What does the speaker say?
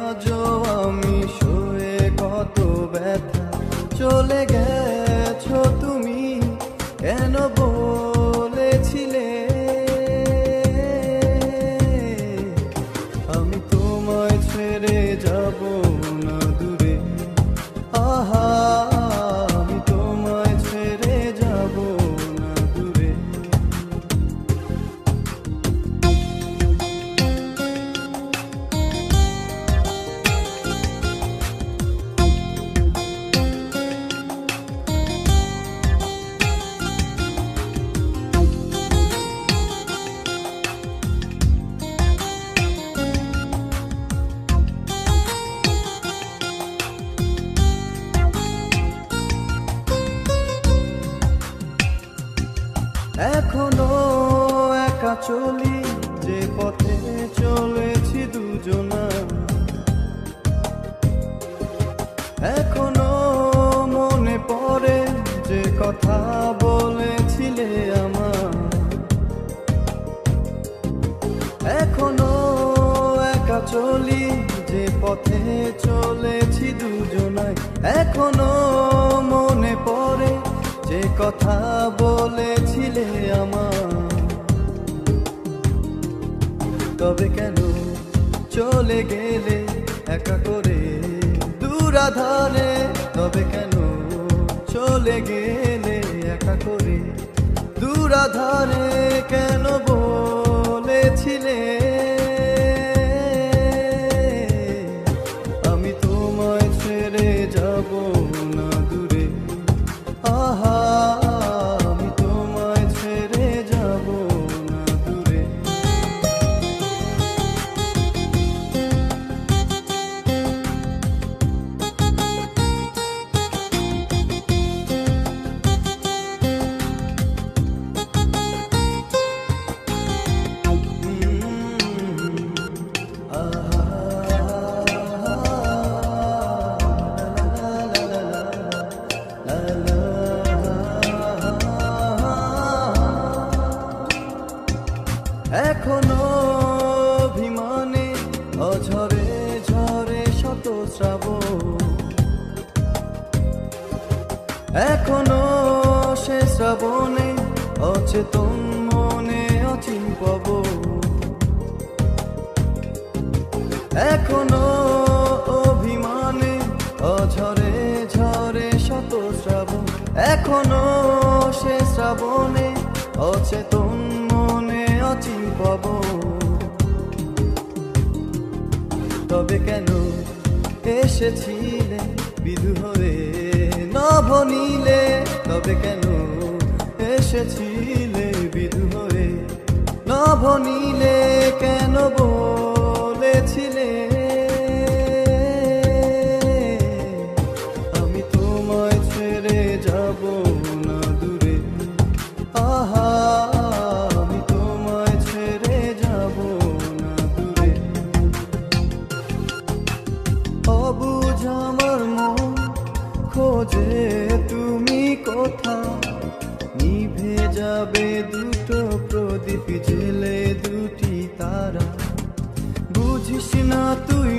আজও আমি সয়ে কত ব্যথা। চলে গেছো তুমি, কেন বলেছিলে আমি তোমায় ছেড়ে যাব না দূরে। আহা, আমি তোমায় ছেড়ে যাব না দূরে। এখনো একা চলি যে পথে চলেছি দুজনা। এখনো মনে পড়ে যে কথা বলেছিলে আমার। এখনো একা চলি যে পথে চলেছি দুজনায়। এখনো মনে পড়ে যে কথা বলেছিলে আমার। তবে কেন চলে গেলে একা করে দূরাধারে? তবে কেন চলে গেলে একা করে দূরাধারে? কেন বলেছিলে আমি তোমায় ছেড়ে যাব না দূরে? আহা, আমি তোমায় ছেড়ে যাব না দূরে। এখনো অভিমানে অঝরে ঝরে শত শ্রাবণ। এখনো সে শ্রাবণে অচেতন মনে অচিন পবন। এখনো অভিমানে অঝরে ঝরে শত শ্রাবণ। এখনো সে শ্রাবণে অচেতন মনে অচিন পবন। তবে কেন এসেছিলে বিধু হয়ে নভ নীলে? তবে কেন এসেছিলে বিধু হয়ে নভ নীলে? কেন বলেছিলে আমি তোমায় ছেড়ে যাব না দূরে? আহা, আমি তোমায় ছেড়ে যাব না দূরে। অবুঝ আমার মন খোঁজে তুমি কোথা? নিভে যাবে দুটো প্রদীপ জেলে দুটি তারা। বুঝিস না তুই